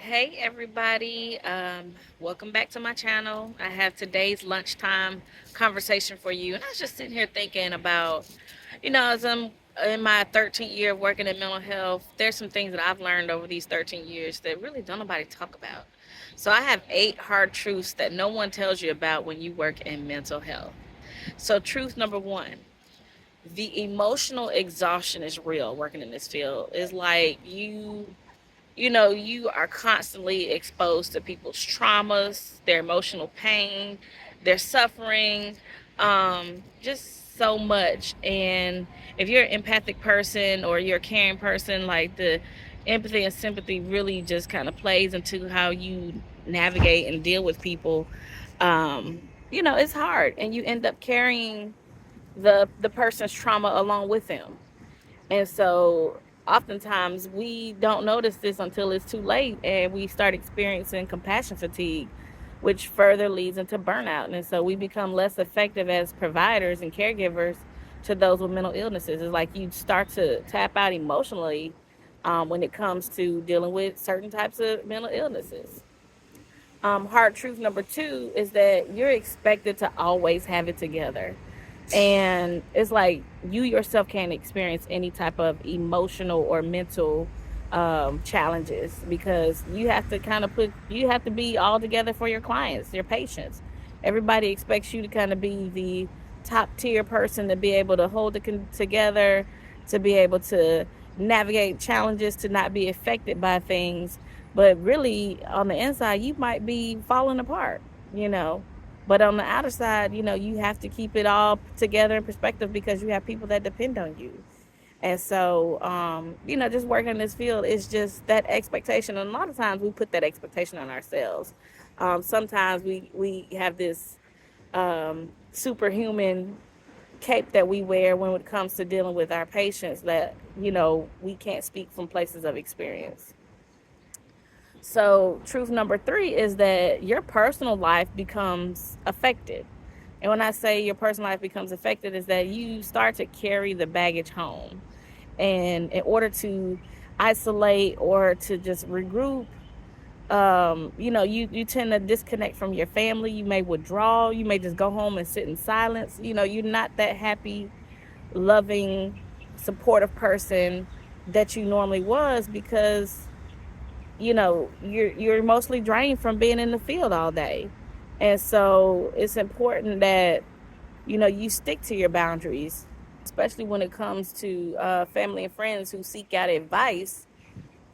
Hey everybody, welcome back to my channel. I have today's lunchtime conversation for you. And I was just sitting here thinking about, as I'm in my 13th year of working in mental health, there's some things that I've learned over these 13 years that really don't nobody talk about. So I have 8 hard truths that no one tells you about when you work in mental health. So truth number one, the emotional exhaustion is real working in this field. It's like you are constantly exposed to people's traumas, their emotional pain, their suffering, just so much. And if you're an empathic person or you're a caring person, like the empathy and sympathy really just kind of plays into how you navigate and deal with people. It's hard, and you end up carrying the person's trauma along with them. And so oftentimes we don't notice this until it's too late and we start experiencing compassion fatigue, which further leads into burnout. And so we become less effective as providers and caregivers to those with mental illnesses. It's like you start to tap out emotionally when it comes to dealing with certain types of mental illnesses. Hard truth number two is that you're expected to always have it together. And it's like you yourself can't experience any type of emotional or mental challenges because you have to be all together for your clients, your patients. Everybody expects you to kind of be the top tier person to be able to hold it together, to be able to navigate challenges, to not be affected by things. But really, on the inside, you might be falling apart, you know. But on the outer side, you have to keep it all together in perspective because you have people that depend on you. And so, just working in this field is just that expectation. And a lot of times we put that expectation on ourselves. Sometimes we have this superhuman cape that we wear when it comes to dealing with our patients that, we can't speak from places of experience. So, truth number three is that your personal life becomes affected. And when I say your personal life becomes affected, is that you start to carry the baggage home. And in order to isolate or to just regroup, you tend to disconnect from your family. You may withdraw. You may just go home and sit in silence. You're not that happy, loving, supportive person that you normally was because you're mostly drained from being in the field all day. And so it's important that you stick to your boundaries, especially when it comes to family and friends who seek out advice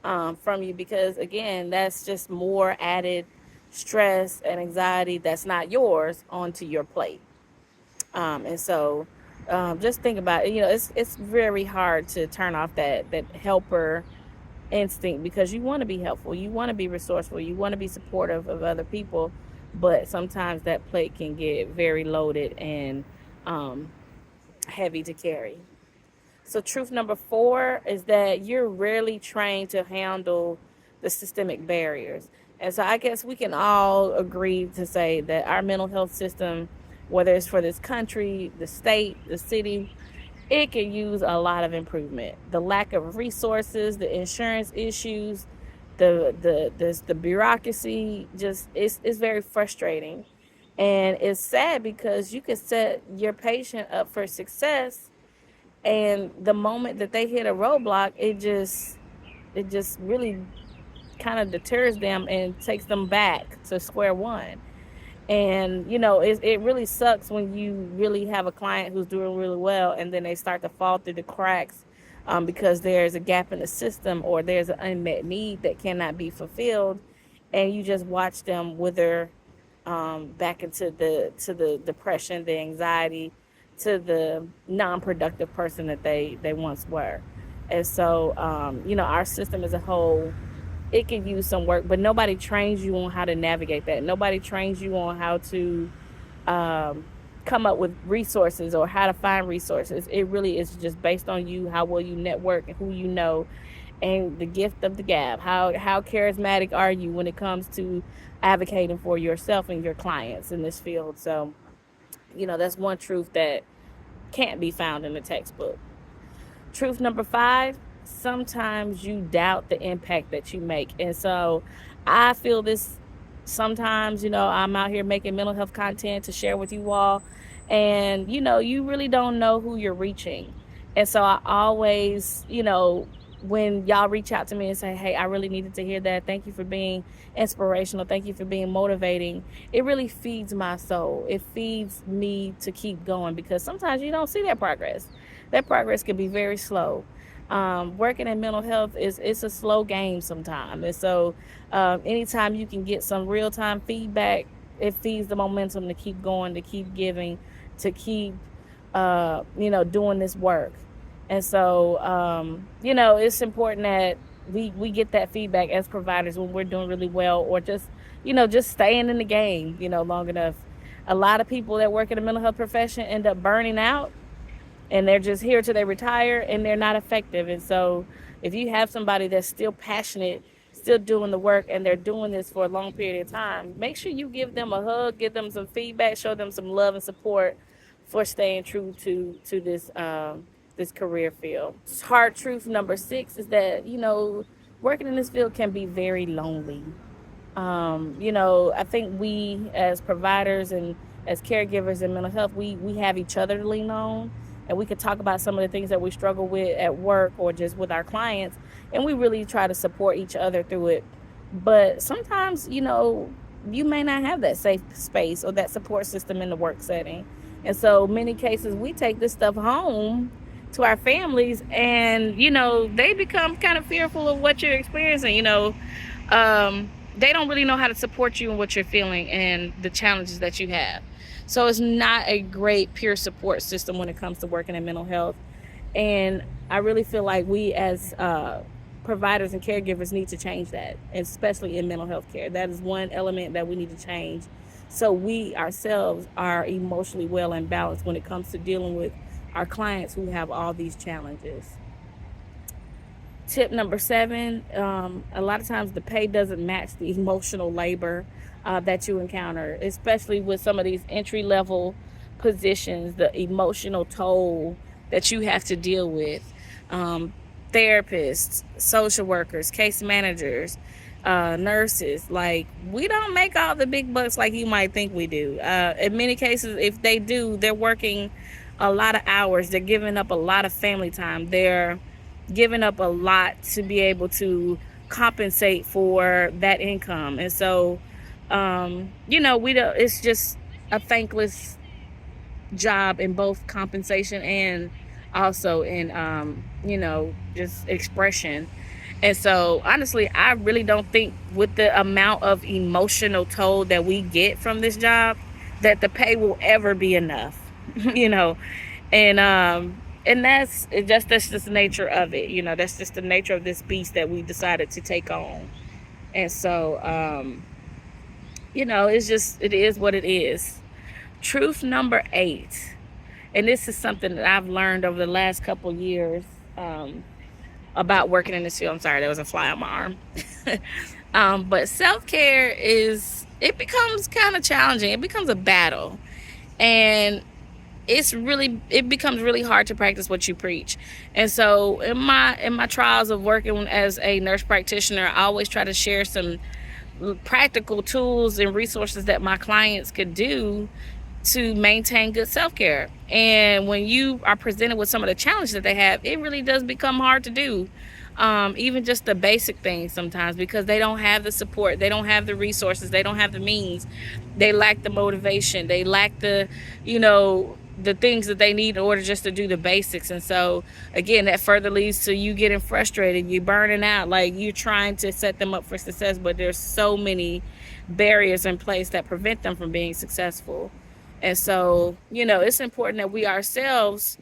from you, because again, that's just more added stress and anxiety that's not yours onto your plate. And so just think about it. It's very hard to turn off that helper instinct because you want to be helpful, you want to be resourceful, you want to be supportive of other people, but sometimes that plate can get very loaded and um, heavy to carry. So, truth number four is that you're rarely trained to handle the systemic barriers. And so, I guess we can all agree to say that our mental health system, whether it's for this country, the state, the city, it can use a lot of improvement. The lack of resources, the insurance issues, the bureaucracy, just it's very frustrating. And it's sad because you can set your patient up for success, and the moment that they hit a roadblock, it just really kind of deters them and takes them back to square one. And it really sucks when you really have a client who's doing really well and then they start to fall through the cracks because there's a gap in the system or there's an unmet need that cannot be fulfilled, and you just watch them wither back into the depression, the anxiety, to the non-productive person that they once were. And so our system as a whole, it can use some work, but nobody trains you on how to navigate that. Nobody trains you on how to um, come up with resources or how to find resources. It really is just based on you, how well you network and who you know, and the gift of the gab. How charismatic are you when it comes to advocating for yourself and your clients in this field? So, that's one truth that can't be found in the textbook. Truth number five, sometimes you doubt the impact that you make. And so I feel this sometimes, I'm out here making mental health content to share with you all. And, you really don't know who you're reaching. And so I always, when y'all reach out to me and say, hey, I really needed to hear that. Thank you for being inspirational. Thank you for being motivating. It really feeds my soul. It feeds me to keep going because sometimes you don't see that progress. That progress can be very slow. Working in mental health it's a slow game sometimes, and so anytime you can get some real time feedback, it feeds the momentum to keep going, to keep giving, to keep doing this work. And so it's important that we get that feedback as providers when we're doing really well, or just staying in the game long enough. A lot of people that work in the mental health profession end up burning out, and they're just here till they retire and they're not effective. And so if you have somebody that's still passionate, still doing the work, and they're doing this for a long period of time, make sure you give them a hug, give them some feedback, show them some love and support for staying true to this career field. Hard truth number 6 is that working in this field can be very lonely. I think we as providers and as caregivers in mental health, we have each other to lean on, and we could talk about some of the things that we struggle with at work or just with our clients, and we really try to support each other through it. But sometimes, you may not have that safe space or that support system in the work setting. And so many cases we take this stuff home to our families, and they become kind of fearful of what you're experiencing. They don't really know how to support you in what you're feeling and the challenges that you have. So it's not a great peer support system when it comes to working in mental health. And I really feel like we as providers and caregivers need to change that, especially in mental health care. That is one element that we need to change, so we ourselves are emotionally well and balanced when it comes to dealing with our clients who have all these challenges. Tip number 7, a lot of times the pay doesn't match the emotional labor that you encounter, especially with some of these entry level positions, the emotional toll that you have to deal with. Therapists, social workers, case managers, nurses, like, we don't make all the big bucks like you might think we do. In many cases, if they do, they're working a lot of hours, they're giving up a lot of family time, they're giving up a lot to be able to compensate for that income. And so we don't, it's just a thankless job in both compensation and also in just expression. And so honestly, I really don't think with the amount of emotional toll that we get from this job that the pay will ever be enough. you know and that's just the nature of it. That's just the nature of this beast that we decided to take on. And so it is what it is. Truth number 8, and this is something that I've learned over the last couple years about working in this field. I'm sorry, there was a fly on my arm. But self-care it becomes kind of challenging. It becomes a battle, and it becomes really hard to practice what you preach. And so in my trials of working as a nurse practitioner, I always try to share some practical tools and resources that my clients could do to maintain good self-care. And when you are presented with some of the challenges that they have, it really does become hard to do. Even just the basic things sometimes, because they don't have the support, they don't have the resources, they don't have the means, they lack the motivation, they lack the things that they need in order just to do the basics. And so again, that further leads to you getting frustrated, you burning out, like you're trying to set them up for success, but there's so many barriers in place that prevent them from being successful. And so it's important that we ourselves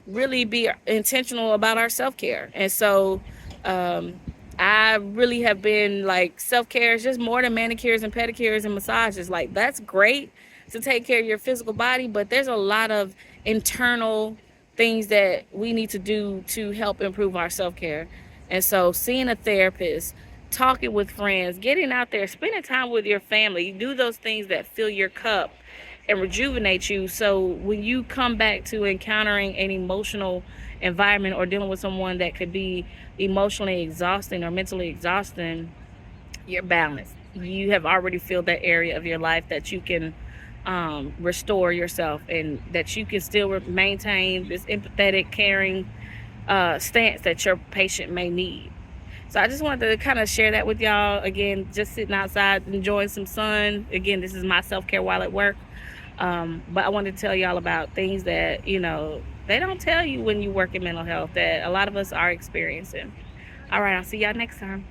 really be intentional about our self-care. And so I really have been like, self-care is just more than manicures and pedicures and massages. Like, that's great to take care of your physical body, but there's a lot of internal things that we need to do to help improve our self-care. And so seeing a therapist, talking with friends, getting out there, spending time with your family, do those things that fill your cup and rejuvenate you. So when you come back to encountering an emotional environment or dealing with someone that could be emotionally exhausting or mentally exhausting, you're balanced. You have already filled that area of your life that you can restore yourself, and that you can still maintain this empathetic, caring stance that your patient may need. So I just wanted to kind of share that with y'all. Again, just sitting outside enjoying some sun. Again, this is my self-care while at work. But I wanted to tell y'all about things that, they don't tell you when you work in mental health that a lot of us are experiencing. All right, I'll see y'all next time.